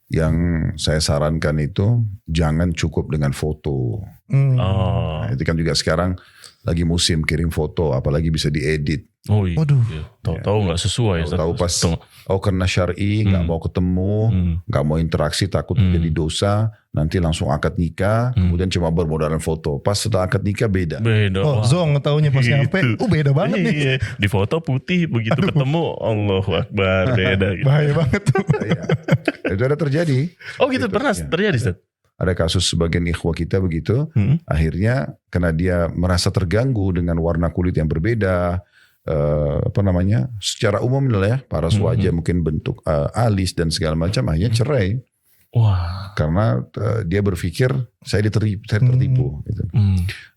Yang saya sarankan itu jangan cukup dengan foto. Nah, itu kan juga sekarang lagi musim kirim foto, apalagi bisa diedit. Oh iya. Waduh. Tahu-tahu nggak sesuai. Tahu pas karena syar'i nggak mau ketemu, nggak mau interaksi, takut jadi dosa, nanti langsung akad nikah, kemudian cuma bermodalkan foto. Pas setelah akad nikah beda. Oh, zong taunya pas nyampe, beda banget nih. Iya. Di foto putih, begitu ketemu, Allahu Akbar, beda. Gitu. Bahaya banget tuh. Ya, itu ada terjadi. Oh gitu, pernah terjadi, Ustaz? Ada kasus sebagian ikhwah kita begitu, akhirnya karena dia merasa terganggu dengan warna kulit yang berbeda, secara umum lah ya, paras wajah mungkin bentuk alis dan segala macam, akhirnya cerai. Wah. Karena dia berpikir saya tertipu. Gitu.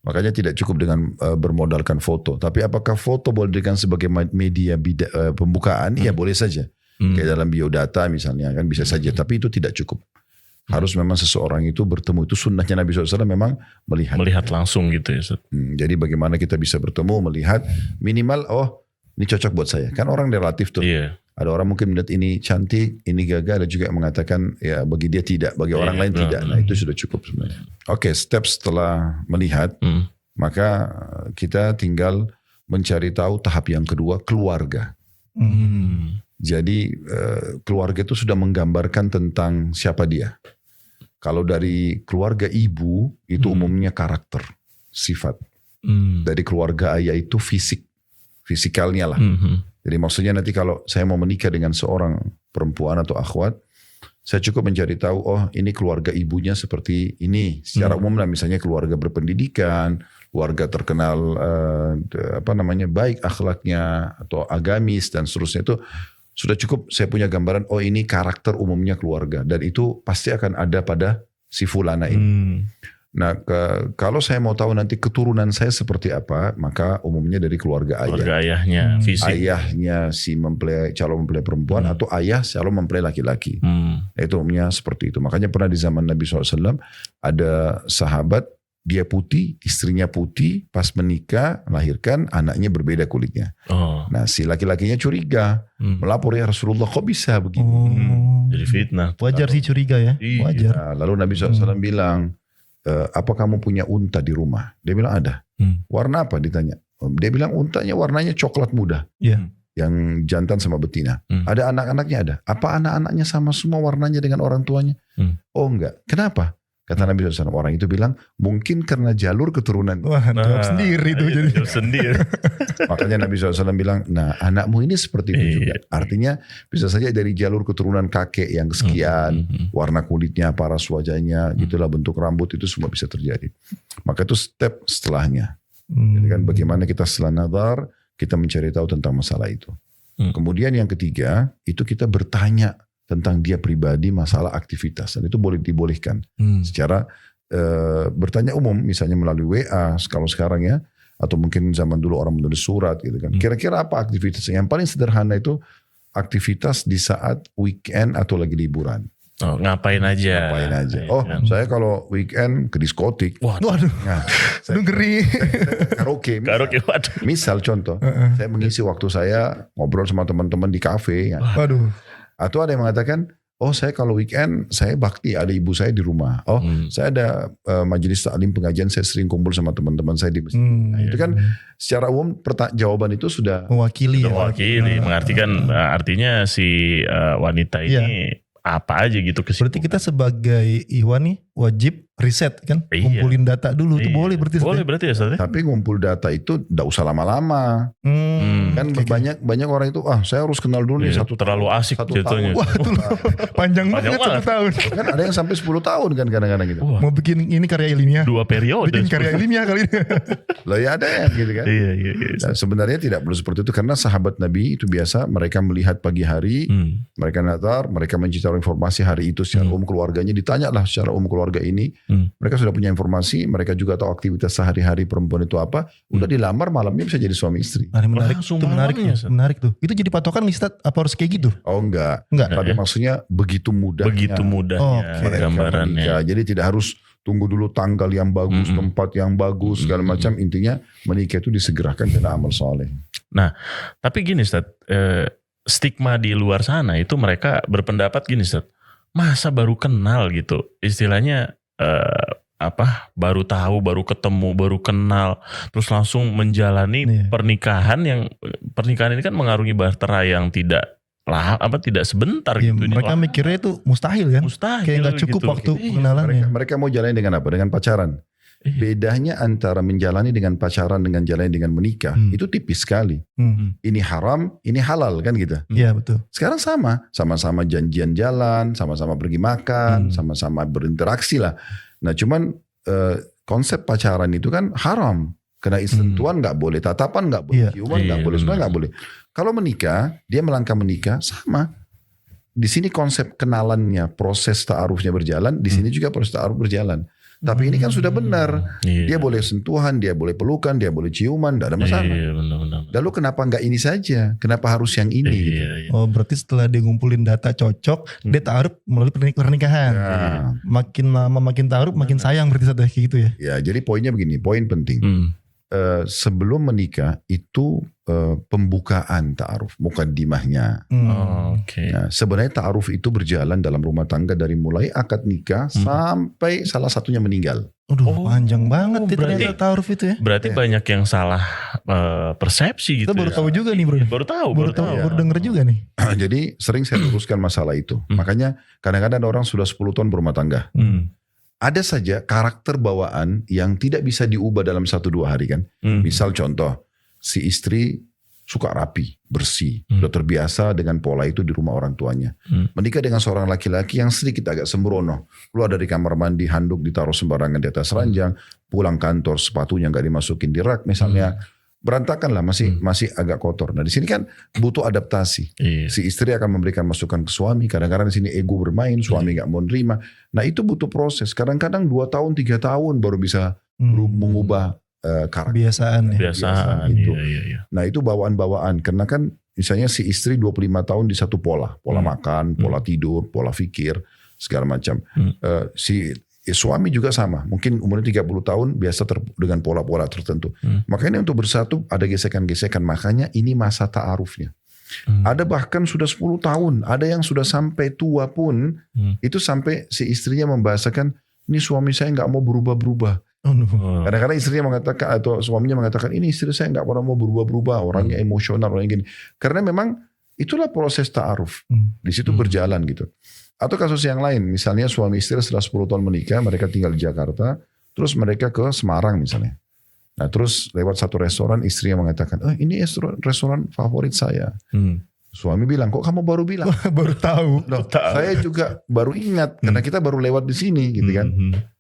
Makanya tidak cukup dengan bermodalkan foto, tapi apakah foto boleh digunakan sebagai media pembukaan? Ya boleh saja. Kayak dalam biodata misalnya kan bisa saja, tapi itu tidak cukup. Harus memang seseorang itu bertemu, itu sunnahnya Nabi SAW memang melihat Langsung gitu ya Ustaz. Jadi bagaimana kita bisa bertemu, melihat minimal, oh ini cocok buat saya. Kan orang relatif tuh. Iya. Ada orang mungkin melihat ini cantik, ini gagah, ada juga yang mengatakan ya bagi dia tidak, bagi orang lain tidak. Nah itu sudah cukup sebenarnya. Oke, step setelah melihat, maka kita tinggal mencari tahu tahap yang kedua, keluarga. Jadi keluarga itu sudah menggambarkan tentang siapa dia. Kalau dari keluarga ibu itu umumnya karakter, sifat. Dari keluarga ayah itu fisikalnya lah. Jadi maksudnya nanti kalau saya mau menikah dengan seorang perempuan atau akhwat, saya cukup mencari tahu, oh ini keluarga ibunya seperti ini. Secara umum lah, misalnya keluarga berpendidikan, keluarga terkenal baik akhlaknya atau agamis dan seterusnya, itu sudah cukup saya punya gambaran, oh ini karakter umumnya keluarga. Dan itu pasti akan ada pada si fulana ini. Nah kalau saya mau tahu nanti keturunan saya seperti apa, maka umumnya dari keluarga ayah. Keluarga ayahnya, fisik. Ayahnya si calon mempelai perempuan atau ayah calon mempelai laki-laki. Itu umumnya seperti itu. Makanya pernah di zaman Nabi SAW ada sahabat, dia putih, istrinya putih, pas menikah, melahirkan, anaknya berbeda kulitnya. Nah si laki-lakinya curiga, melapor, ya Rasulullah kok bisa begini? Jadi fitnah. Wajar sih curiga ya, wajar. Nah, lalu Nabi SAW bilang, apa kamu punya unta di rumah? Dia bilang ada. Warna apa ditanya? Dia bilang untanya warnanya coklat muda. Yang jantan sama betina. Ada anak-anaknya ada. Apa anak-anaknya sama semua warnanya dengan orang tuanya? Oh enggak. Kenapa? Kata Nabi SAW, orang itu bilang, mungkin karena jalur keturunan. Wah, jawab sendiri tuh jadi. Jawab sendiri. Makanya Nabi SAW bilang, nah anakmu ini seperti itu juga. Artinya bisa saja dari jalur keturunan kakek yang sekian, warna kulitnya, paras wajahnya, gitulah bentuk rambut, itu semua bisa terjadi. Maka itu step setelahnya. Jadi kan bagaimana kita setelah nazar, kita mencari tahu tentang masalah itu. Kemudian yang ketiga, itu kita bertanya tentang dia pribadi, masalah aktivitas, dan itu boleh dibolehkan secara bertanya umum, misalnya melalui WA kalau sekarang ya, atau mungkin zaman dulu orang menulis surat gitu kan. Kira-kira apa aktivitas yang paling sederhana? Itu aktivitas di saat weekend atau lagi liburan. Ngapain aja. Oh, saya kalau weekend ke diskotik. Waduh. Nah, ngeri. Karaoke. Waduh. Misal contoh, saya mengisi waktu saya ngobrol sama teman-teman di kafe. Ya. Waduh. Atau ada yang mengatakan, oh saya kalau weekend saya bakti, ada ibu saya di rumah. Oh saya ada majelis taklim pengajian, saya sering kumpul sama teman-teman saya di masjid. Nah, itu kan secara umum jawaban itu sudah mewakili. Mengartikan artinya si wanita ini apa aja gitu ke situ. Berarti kita sebagai Ikhwan nih wajib riset kan, ngumpulin data dulu itu boleh berarti. Boleh berarti ya Ustaz. Tapi ngumpul data itu enggak usah lama-lama. Kan banyak orang itu saya harus kenal dulu nih terlalu asik jatuhnya. Wah, panjang banget 1 tahun. Kan ada yang sampai 10 tahun kan kadang-kadang gitu. Mau bikin ini karya ilmiah. 2 periode. Bikin karya ilmiah kali ini. Loh ya ada yang gitu kan. Iya. Nah, sebenarnya tidak perlu seperti itu, karena sahabat Nabi itu biasa mereka melihat pagi hari, mereka nazar, mereka mencari informasi hari itu secara umum keluarganya, ditanyalah secara umum keluarga ini. Mereka sudah punya informasi, mereka juga tahu aktivitas sehari-hari perempuan itu apa. Udah dilamar, malamnya bisa jadi suami istri. Menarik tuh. Itu jadi patokan Ustaz, apa harus kayak gitu? Oh enggak. Tapi maksudnya begitu mudahnya. Gambarannya. Jadi tidak harus tunggu dulu tanggal yang bagus, tempat yang bagus, segala macam. Intinya menikah itu disegerakan karena amal soleh. Nah, tapi gini Ustaz, stigma di luar sana itu mereka berpendapat gini Ustaz, masa baru kenal gitu, istilahnya baru tahu, baru ketemu, baru kenal, terus langsung menjalani pernikahan ini kan mengarungi bahtera yang tidak sebentar gitu. Mereka mikirnya itu mustahil kan? Mustahil. Kayak nggak cukup gitu. waktu pengenalannya. Mereka mau jalani dengan apa? Dengan pacaran. Bedanya antara menjalani dengan pacaran dengan jalani dengan menikah itu tipis sekali. Ini haram, ini halal kan gitu. Iya betul. Sekarang sama-sama janjian jalan, sama-sama pergi makan, sama-sama berinteraksi lah. Nah cuman konsep pacaran itu kan haram. Karena sentuhan nggak boleh, tatapan nggak boleh, ciuman nggak boleh, semua nggak boleh. Kalau menikah, dia melangkah menikah sama. Di sini konsep kenalannya, proses ta'arufnya berjalan, di sini juga proses ta'aruf berjalan. Tapi ini kan sudah benar. Dia boleh sentuhan, dia boleh pelukan, dia boleh ciuman, tidak ada masalah. Benar. Lalu kenapa nggak ini saja? Kenapa harus yang ini? Gitu? Oh berarti setelah dia ngumpulin data cocok, dia ta'aruf melalui pernikahan. Makin lama makin ta'aruf, makin sayang berarti satu kayak gitu ya? Ya jadi poinnya begini, poin penting. Sebelum menikah itu pembukaan ta'aruf, mukaddimahnya. Nah, sebenarnya ta'aruf itu berjalan dalam rumah tangga dari mulai akad nikah sampai salah satunya meninggal. Panjang banget ternyata ta'aruf itu ya. Berarti banyak yang salah persepsi gitu. Kita baru tahu juga nih bro. Baru tahu. Baru denger juga nih. Jadi sering saya luruskan masalah itu. Makanya kadang-kadang orang sudah 10 tahun berumah tangga. Ada saja karakter bawaan yang tidak bisa diubah dalam 1-2 hari kan. Misal contoh, si istri suka rapi, bersih, sudah terbiasa dengan pola itu di rumah orang tuanya. Menikah dengan seorang laki-laki yang sedikit agak sembrono. Keluar dari kamar mandi, handuk ditaruh sembarangan di atas ranjang, pulang kantor sepatunya nggak dimasukin di rak misalnya. Berantakan lah, masih agak kotor. Nah di sini kan butuh adaptasi. Si istri akan memberikan masukan ke suami. Kadang-kadang di sini ego bermain, suami nggak mau nerima. Nah itu butuh proses. Kadang-kadang 2 tahun, 3 tahun baru bisa mengubah karakter. Kebiasaan itu. Nah itu bawaan-bawaan. Karena kan misalnya si istri 25 tahun di satu pola makan, pola tidur, pola fikir, segala macam. Suami juga sama, mungkin umurnya 30 tahun biasa dengan pola-pola tertentu. Makanya untuk bersatu ada gesekan-gesekan, makanya ini masa ta'arufnya. Ada bahkan sudah 10 tahun, ada yang sudah sampai tua pun, itu sampai si istrinya membahasakan, ini suami saya nggak mau berubah-berubah. Kadang-kadang istrinya mengatakan, atau suaminya mengatakan, ini istri saya nggak pernah mau berubah-berubah, orangnya emosional, orangnya gini. Karena memang itulah proses ta'aruf, di situ berjalan gitu. Atau kasus yang lain, misalnya suami istri setelah 10 tahun menikah, mereka tinggal di Jakarta, terus mereka ke Semarang misalnya. Nah terus lewat satu restoran, istrinya mengatakan, ini restoran favorit saya. Suami bilang, kok kamu baru bilang? Baru tahu. Loh, saya juga baru ingat, karena kita baru lewat di sini gitu kan.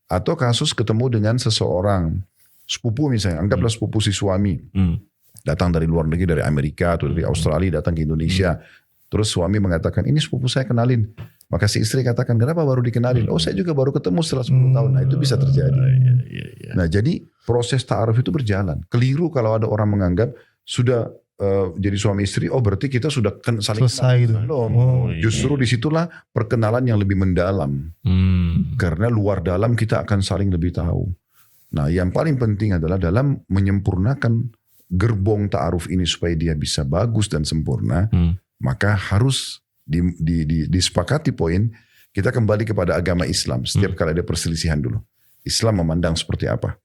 Atau kasus ketemu dengan seseorang, sepupu misalnya, anggaplah sepupu si suami. Datang dari luar negeri, dari Amerika atau dari Australia, datang ke Indonesia. Terus suami mengatakan, ini sepupu saya kenalin. Maka si istri katakan, kenapa baru dikenalin? Oh saya juga baru ketemu setelah 10 tahun. Nah itu bisa terjadi. Nah jadi proses ta'aruf itu berjalan. Keliru kalau ada orang menganggap sudah jadi suami istri, oh berarti kita sudah saling selesai gitu. Justru disitulah perkenalan yang lebih mendalam. Karena luar dalam kita akan saling lebih tahu. Nah yang paling penting adalah dalam menyempurnakan gerbong ta'aruf ini supaya dia bisa bagus dan sempurna, maka harus disepakati poin, kita kembali kepada agama Islam. Setiap kali ada perselisihan dulu, Islam memandang seperti apa.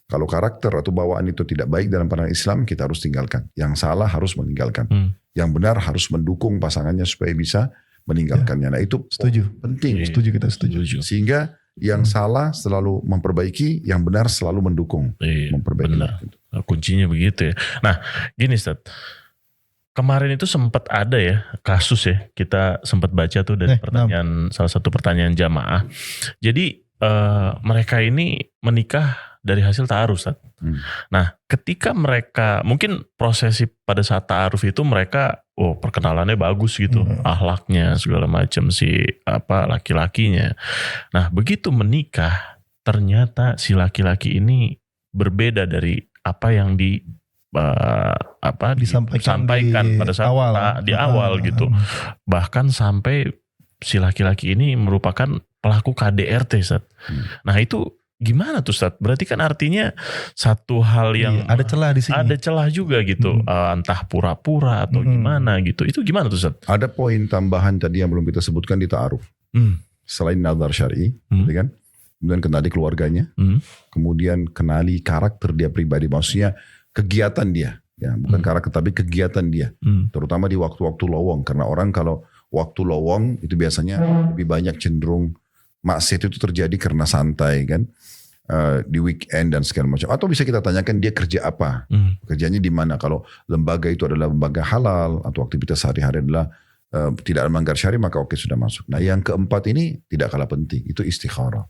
Kalau karakter atau bawaan itu tidak baik dalam pandangan Islam, kita harus tinggalkan. Yang salah harus meninggalkan. Yang benar harus mendukung pasangannya supaya bisa meninggalkannya. Nah itu penting. Kita setuju. Sehingga yang salah selalu memperbaiki, yang benar selalu mendukung. Memperbaiki. Benar. Kuncinya begitu ya. Nah gini Ustaz. Kemarin itu sempat ada ya kasus ya, kita sempat baca tuh dari salah satu pertanyaan jamaah. Jadi mereka ini menikah dari hasil ta'aruf Ustaz. Nah ketika mereka, mungkin prosesi pada saat ta'aruf itu mereka, perkenalannya bagus gitu, akhlaknya segala macam si laki-lakinya. Nah begitu menikah, ternyata si laki-laki ini berbeda dari apa yang disampaikan pada saat di awal gitu. Bahkan sampai si laki-laki ini merupakan pelaku KDRT Ustaz. Nah itu gimana tuh Ustaz? Berarti kan artinya satu hal yang ada celah di sini. Ada celah juga gitu. Entah pura-pura atau gimana gitu. Itu gimana tuh Ustaz? Ada poin tambahan tadi yang belum kita sebutkan di ta'aruf. selain nazar syar'i, gitu kan? Kemudian kenali keluarganya, kemudian kenali karakter dia pribadi, maksudnya kegiatan dia, ya bukan karakter tapi kegiatan dia, terutama di waktu-waktu lowong, karena orang kalau waktu lowong itu biasanya lebih banyak cenderung maksiat itu terjadi karena santai kan, di weekend dan segala macam. Atau bisa kita tanyakan dia kerja apa, kerjanya di mana. Kalau lembaga itu adalah lembaga halal atau aktivitas sehari-hari adalah tidak melanggar syariat, maka oke sudah masuk. Nah yang keempat ini tidak kalah penting, itu istikharah.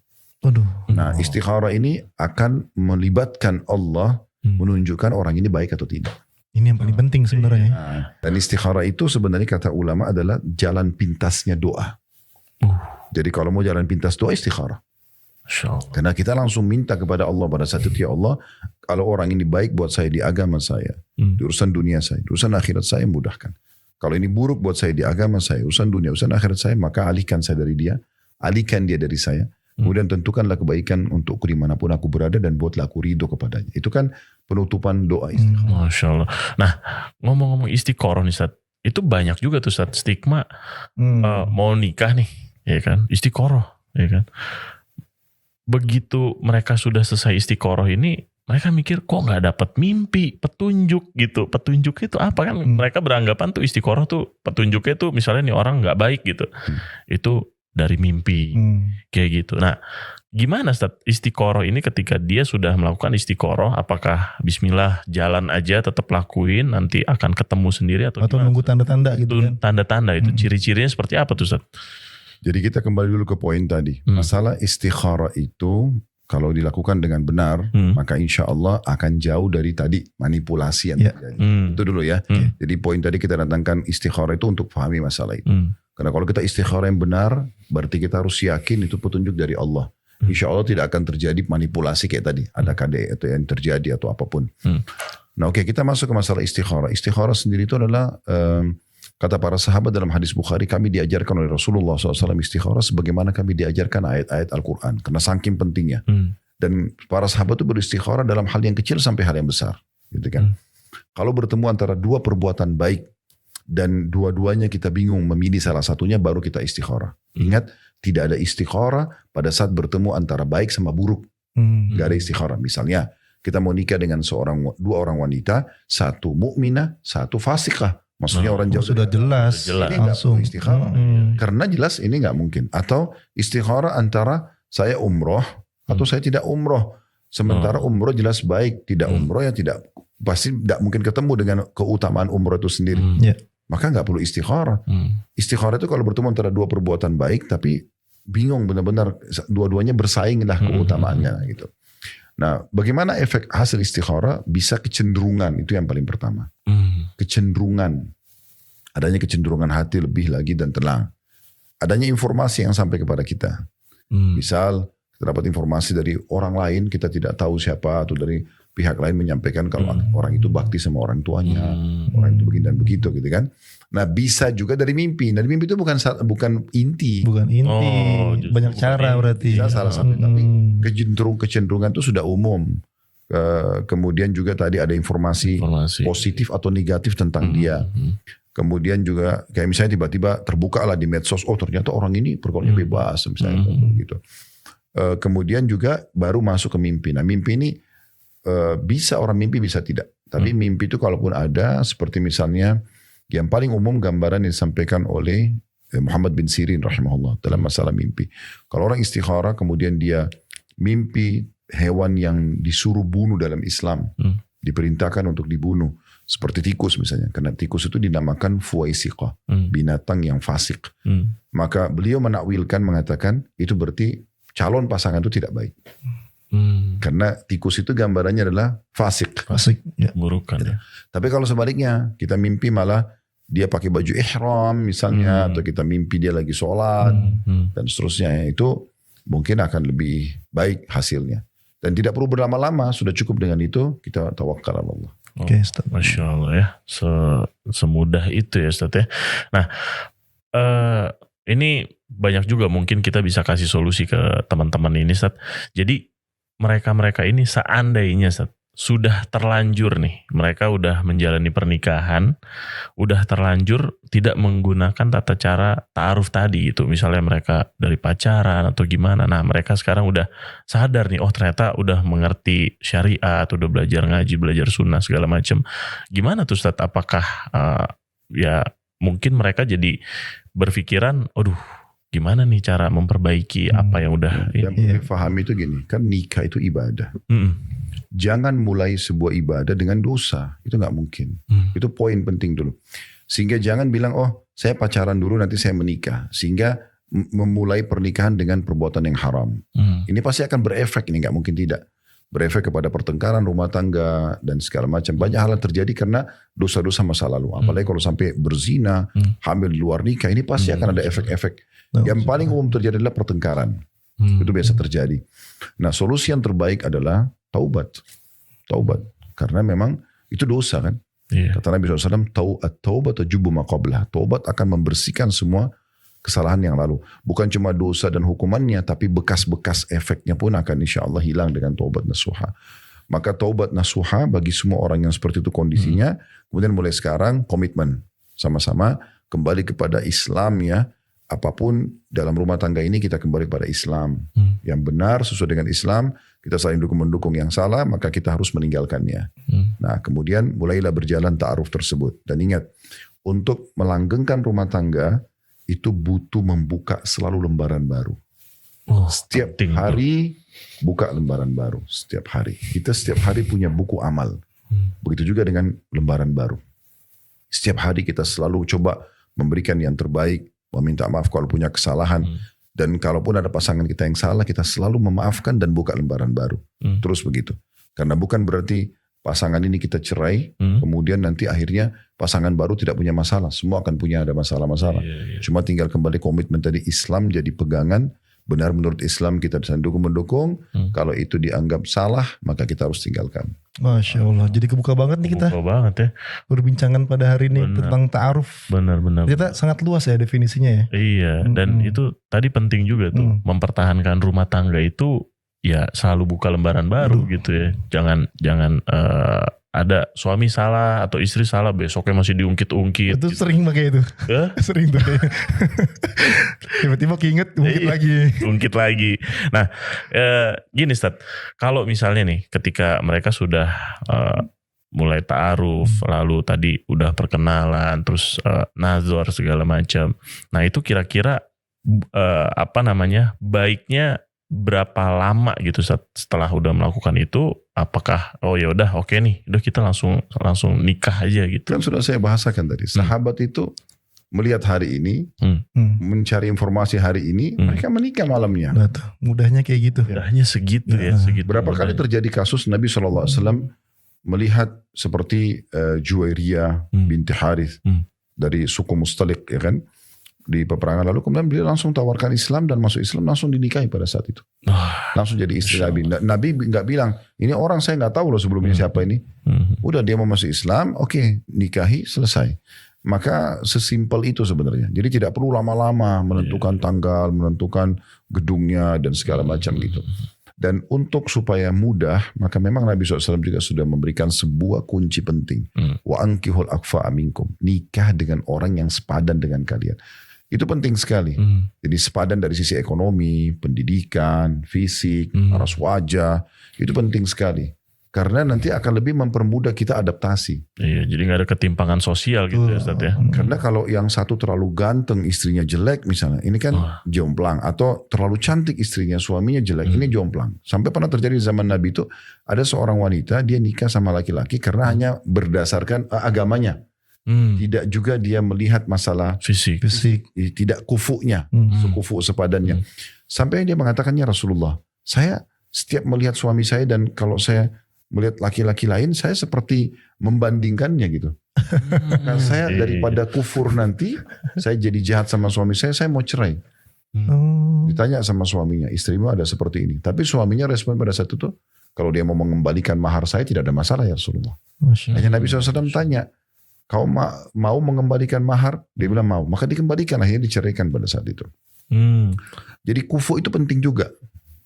Nah istikharah ini akan melibatkan Allah menunjukkan orang ini baik atau tidak. Ini yang paling penting sebenarnya. Nah, dan istikharah itu sebenarnya kata ulama adalah jalan pintasnya doa. Jadi kalau mau jalan pintas doa istikharah. Karena kita langsung minta kepada Allah pada saat itu, ya Allah, kalau orang ini baik buat saya di agama saya, di urusan dunia saya, di urusan akhirat saya, mudahkan. Kalau ini buruk buat saya di agama saya, urusan dunia, urusan akhirat saya, maka alihkan saya dari dia, alihkan dia dari saya. Kemudian tentukanlah kebaikan untukku dimanapun aku berada dan buatlah aku ridho kepadanya. Itu kan penutupan doa istikharah. Masya Allah. Nah ngomong-ngomong istikharah nih Ustaz, itu banyak juga tuh Ustaz stigma mau nikah nih, ya kan, istikharah, ya kan. Begitu mereka sudah selesai istikharah ini, mereka mikir kok nggak dapat mimpi, petunjuk gitu. Petunjuk itu apa kan? Mereka beranggapan tuh istikharah tuh petunjuknya tuh misalnya nih orang nggak baik gitu. Itu dari mimpi kayak gitu. Nah, gimana Ustaz istikharah ini ketika dia sudah melakukan istikharah, apakah bismillah jalan aja tetap lakuin nanti akan ketemu sendiri atau nunggu tanda-tanda gitu kan? Tanda-tanda itu ciri-cirinya seperti apa tuh Ustaz? Jadi kita kembali dulu ke poin tadi. Masalah istikharah itu kalau dilakukan dengan benar, maka insya Allah akan jauh dari tadi manipulasi yang terjadi. Itu dulu ya. Jadi poin tadi kita datangkan istikharah itu untuk pahami masalah itu. Karena kalau kita istikharah yang benar, berarti kita harus yakin itu petunjuk dari Allah. Insya Allah tidak akan terjadi manipulasi kayak tadi. Ada KD atau yang terjadi atau apapun. Nah oke, kita masuk ke masalah istikharah. Istikharah sendiri itu adalah kata para sahabat dalam hadis Bukhari, kami diajarkan oleh Rasulullah SAW istikharah sebagaimana kami diajarkan ayat-ayat Al-Quran. Karena saking pentingnya. Dan para sahabat itu beristikharah dalam hal yang kecil sampai hal yang besar. Gitu kan. Kalau bertemu antara dua perbuatan baik, dan dua-duanya kita bingung memilih salah satunya, baru kita istikharah. Ingat, tidak ada istikharah pada saat bertemu antara baik sama buruk. Gak ada istikharah. Misalnya, kita mau nikah dengan dua orang wanita, satu mukminah, satu fasikah. Maksudnya orang jauh sudah jelas. Ini langsung istikharah. Karena jelas ini nggak mungkin. Atau istikharah antara saya umroh atau saya tidak umroh. Sementara umroh jelas baik, tidak umroh ya tidak, pasti tidak mungkin ketemu dengan keutamaan umroh itu sendiri. Maka nggak perlu istikharah. Istikharah itu kalau bertemu antara dua perbuatan baik, tapi bingung benar-benar dua-duanya bersaing lah keutamaannya gitu. Nah, bagaimana efek hasil istikharah? Bisa kecenderungan, itu yang paling pertama. Kecenderungan, adanya kecenderungan hati lebih lagi dan tenang. Adanya informasi yang sampai kepada kita. Misal kita dapat informasi dari orang lain, kita tidak tahu siapa, atau dari pihak lain menyampaikan kalau orang itu bakti sama orang tuanya, orang itu begini dan begitu gitu kan. Nah bisa juga dari mimpi. Dari mimpi itu bukan inti. Bukan inti, banyak cara berarti. Bisa salah satu, tapi kecenderungan itu sudah umum. Kemudian juga tadi ada informasi positif atau negatif tentang dia. Kemudian juga kayak misalnya tiba-tiba terbuka lah di medsos, oh ternyata orang ini pergaulannya bebas misalnya gitu. Kemudian juga baru masuk ke mimpi. Nah mimpi ini bisa orang mimpi bisa tidak. Tapi mimpi itu kalaupun ada, seperti misalnya yang paling umum gambaran yang disampaikan oleh Muhammad bin Sirin rahimahullah dalam masalah mimpi. Kalau orang istikharah kemudian dia mimpi hewan yang disuruh bunuh dalam Islam, diperintahkan untuk dibunuh, seperti tikus misalnya, karena tikus itu dinamakan fuwaisiqah, binatang yang fasik. Maka beliau menakwilkan mengatakan itu berarti calon pasangan itu tidak baik. Karena tikus itu gambarannya adalah fasik ya. Burukan ya. Tapi kalau sebaliknya kita mimpi malah dia pakai baju ihram misalnya, atau kita mimpi dia lagi sholat dan seterusnya, itu mungkin akan lebih baik hasilnya. Dan tidak perlu berlama-lama, sudah cukup dengan itu kita tawakal ala Allah. Oke, Ustaz. Masya Allah ya, semudah itu ya Ustaz ya. Nah ini banyak juga mungkin kita bisa kasih solusi ke teman-teman ini Ustaz. Jadi mereka-mereka ini seandainya Ustaz, sudah terlanjur nih, mereka udah menjalani pernikahan, udah terlanjur tidak menggunakan tata cara ta'aruf tadi gitu. Misalnya mereka dari pacaran atau gimana. Nah mereka sekarang udah sadar nih, oh ternyata udah mengerti syariat, udah belajar ngaji, belajar sunnah segala macam. Gimana tuh Ustadz? Apakah ya mungkin mereka jadi berpikiran, aduh gimana nih cara memperbaiki apa yang udah. Yang perlu dipahami itu gini, kan nikah itu ibadah. Jangan mulai sebuah ibadah dengan dosa. Itu gak mungkin. Itu poin penting dulu. Sehingga jangan bilang, oh saya pacaran dulu nanti saya menikah. Sehingga memulai pernikahan dengan perbuatan yang haram. Ini pasti akan berefek, ini gak mungkin tidak. Berefek kepada pertengkaran rumah tangga dan segala macam. Banyak hal yang terjadi karena dosa-dosa masa lalu. Apalagi kalau sampai berzina, hamil di luar nikah, ini pasti akan ada efek-efek. Yang paling umum terjadi adalah pertengkaran. Itu biasa terjadi. Nah solusi yang terbaik adalah taubat. Karena memang itu dosa kan. Kata Nabi SAW, taubat tajubu ma qablah. Taubat akan membersihkan semua kesalahan yang lalu. Bukan cuma dosa dan hukumannya, tapi bekas-bekas efeknya pun akan insya Allah hilang dengan taubat nasuha. Maka taubat nasuha bagi semua orang yang seperti itu kondisinya. Kemudian mulai sekarang komitmen. Sama-sama kembali kepada Islam ya. Apapun dalam rumah tangga ini kita kembali pada Islam. Yang benar sesuai dengan Islam, kita saling mendukung yang salah, maka kita harus meninggalkannya. Nah kemudian mulailah berjalan ta'aruf tersebut. Dan ingat, untuk melanggengkan rumah tangga, itu butuh membuka selalu lembaran baru. Setiap hari buka lembaran baru. Setiap hari. Kita setiap hari punya buku amal. Begitu juga dengan lembaran baru. Setiap hari kita selalu coba memberikan yang terbaik, meminta maaf kalau punya kesalahan. Dan kalaupun ada pasangan kita yang salah, kita selalu memaafkan dan buka lembaran baru. Terus begitu. Karena bukan berarti pasangan ini kita cerai, kemudian nanti akhirnya pasangan baru tidak punya masalah. Semua akan punya ada masalah-masalah. Cuma tinggal kembali komitmen tadi, Islam jadi pegangan. Benar menurut Islam kita bisa mendukung. Kalau itu dianggap salah, maka kita harus tinggalkan. Masya Allah. Jadi kebuka banget nih kita. Kebuka banget ya. Perbincangan pada hari ini tentang ta'aruf. Benar. Kita sangat luas ya definisinya ya. Iya. Dan itu tadi penting juga tuh. Mempertahankan rumah tangga itu ya selalu buka lembaran baru gitu ya. Jangan ada suami salah atau istri salah besoknya masih diungkit-ungkit. Itu gitu. sering pakai itu. Sering tuh. Tiba-tiba keinget ungkit lagi. Nah gini Ustaz, kalau misalnya nih ketika mereka sudah mulai ta'aruf, lalu tadi udah perkenalan, terus nazar segala macam. Nah itu kira-kira baiknya berapa lama gitu setelah udah melakukan itu? Apakah ya udah oke nih, udah kita langsung nikah aja gitu? Kan sudah saya bahasakan tadi. Sahabat itu melihat hari ini, mencari informasi hari ini, mereka menikah malamnya. Mudahnya kayak gitu. Mudahnya segitu ya. Segitu berapa kali terjadi kasus Nabi SAW melihat seperti Juwairiyah binti Harith dari suku Mustalik ya kan, di peperangan lalu, kemudian beliau langsung tawarkan Islam dan masuk Islam, langsung dinikahi pada saat itu. Langsung jadi istri Nabi. Nabi nggak bilang, ini orang saya nggak tahu loh sebelumnya siapa ini. Udah dia mau masuk Islam, oke, nikahi, selesai. Maka sesimpel itu sebenarnya. Jadi tidak perlu lama-lama menentukan tanggal, menentukan gedungnya dan segala macam gitu. Dan untuk supaya mudah, maka memang Nabi SAW juga sudah memberikan sebuah kunci penting. Wa ankihul akfa'a minkum. Nikah dengan orang yang sepadan dengan kalian. Itu penting sekali. Jadi sepadan dari sisi ekonomi, pendidikan, fisik, ras wajah. Itu penting sekali. Karena nanti akan lebih mempermudah kita adaptasi. Iya, jadi gak ada ketimpangan sosial gitu ya Ustaz ya. Karena kalau yang satu terlalu ganteng, istrinya jelek misalnya, ini kan jomplang. Atau terlalu cantik istrinya, suaminya jelek, ini jomplang. Sampai pernah terjadi di zaman Nabi itu, ada seorang wanita, dia nikah sama laki-laki karena hanya berdasarkan agamanya. Tidak juga dia melihat masalah fisik. Tidak kufunya, sekufu sepadannya. Sampai dia mengatakannya, Rasulullah, saya setiap melihat suami saya dan kalau saya melihat laki-laki lain, saya seperti membandingkannya gitu. Nah, saya daripada kufur nanti, saya jadi jahat sama suami saya mau cerai. Ditanya sama suaminya, istrimu ada seperti ini. Tapi suaminya respon pada saat itu, kalau dia mau mengembalikan mahar saya tidak ada masalah ya Rasulullah. Hanya Nabi SAW tanya, kau mau mengembalikan mahar? Dia bilang mau. Maka dikembalikan, akhirnya diceraikan pada saat itu. Jadi kufu itu penting juga.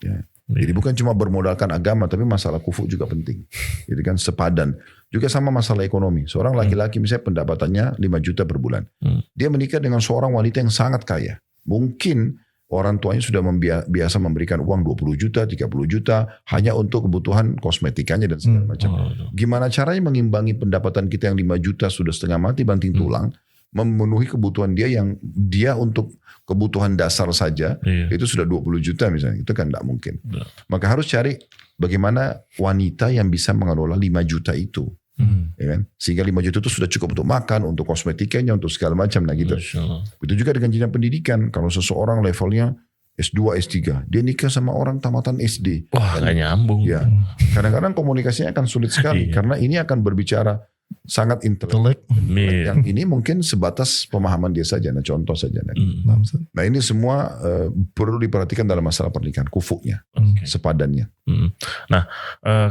Ya. Jadi bukan cuma bermodalkan agama, tapi masalah kufu juga penting. Jadi kan sepadan. Juga sama masalah ekonomi. Seorang laki-laki misalnya pendapatannya 5 juta per bulan. Dia menikah dengan seorang wanita yang sangat kaya. Mungkin orang tuanya sudah biasa memberikan uang 20 juta, 30 juta hanya untuk kebutuhan kosmetikanya dan segala macam. Gimana caranya mengimbangi pendapatan kita yang 5 juta sudah setengah mati banting tulang, memenuhi kebutuhan dia yang dia untuk kebutuhan dasar saja itu sudah 20 juta misalnya, itu kan tidak mungkin. Maka harus cari bagaimana wanita yang bisa mengelola 5 juta itu. Ya kan? Sehingga 5 juta itu sudah cukup untuk makan, untuk kosmetikanya, untuk segala macam. Nah gitu. Itu juga dengan jenjang pendidikan. Kalau seseorang levelnya S2, S3, dia nikah sama orang tamatan SD. Wah, nggak nyambung. Ya, kadang-kadang komunikasinya akan sulit sekali karena ini akan berbicara sangat intelek. Yang ini mungkin sebatas pemahaman dia saja. Nah, contoh saja. Nah, ini semua perlu diperhatikan dalam masalah pernikahan, kufunya, sepadannya. Nah,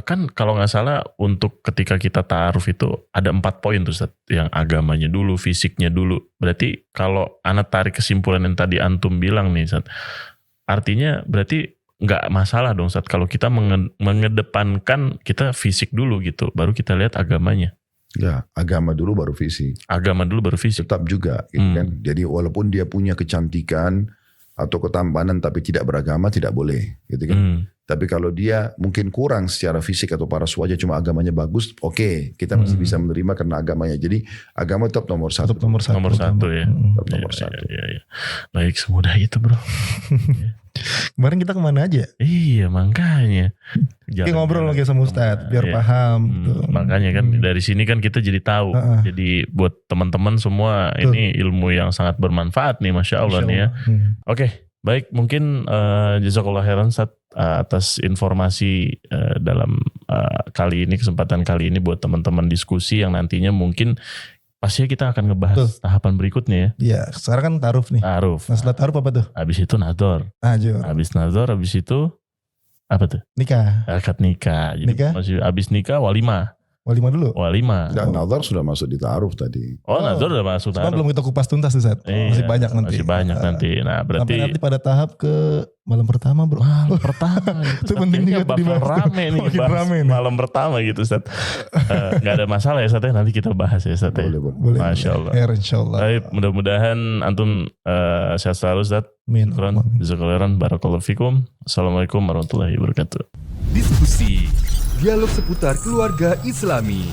kan kalau nggak salah untuk ketika kita ta'aruf itu ada 4 poin tuh Ustaz. Yang agamanya dulu, fisiknya dulu. Berarti kalau anak tarik kesimpulan yang tadi antum bilang nih Ustaz, artinya berarti nggak masalah dong Ustaz kalau kita mengedepankan kita fisik dulu gitu, baru kita lihat agamanya. Ya, agama dulu baru fisik. Agama dulu baru fisik. Tetap juga, gitu kan. Jadi walaupun dia punya kecantikan atau ketampanan tapi tidak beragama, tidak boleh, gitu kan. Tapi kalau dia mungkin kurang secara fisik atau paras wajah cuma agamanya bagus, oke, kita masih bisa menerima karena agamanya. Jadi agama tetap nomor satu. Tetap nomor satu ya. Tetap nomor satu. Ya. Baik, semudah itu bro. Kemarin kita kemana aja? Iya makanya. Kita ngobrol lagi sama Ustadz biar paham. Gitu. Makanya kan dari sini kan kita jadi tahu. Jadi buat teman-teman semua ini ilmu yang sangat bermanfaat nih, Masya Allah nih ya. Oke, baik, mungkin jazakallah khairan Ustadz atas informasi dalam kesempatan kali ini buat teman-teman diskusi yang nantinya mungkin pastinya kita akan ngebahas tahapan berikutnya ya. Iya, sekarang kan ta'aruf nih. Ta'aruf. Nah setelah ta'aruf apa tuh? Habis itu nador. Habis nador, habis itu apa tuh? Nikah. Akad nikah. Jadi masih habis nikah walimah. Walimah dulu? Walimah. Dan nador sudah masuk di ta'aruf tadi. Oh, nador udah masuk ta'aruf. Cuma belum kita kupas tuntas tuh Ustaz. Masih banyak nanti. Masih banyak nanti. Nah berarti. Sampai nanti pada tahap ke malam pertama bro. Malam pertama. Itu penting juga bakal rame nih. Rame nih. Malam pertama gitu Ustaz. Gak ada masalah ya Ustaz ya. Nanti kita bahas ya Ustaz ya. Boleh. Masya Allah. Insyaallah. Baik, mudah-mudahan antum sehat selalu Ustaz. Amin. Jazakallahu khairan. Barakallahu fikum. Assalamualaikum warahmatullahi wabarakatuh. Diskusi, dialog seputar keluarga Islami.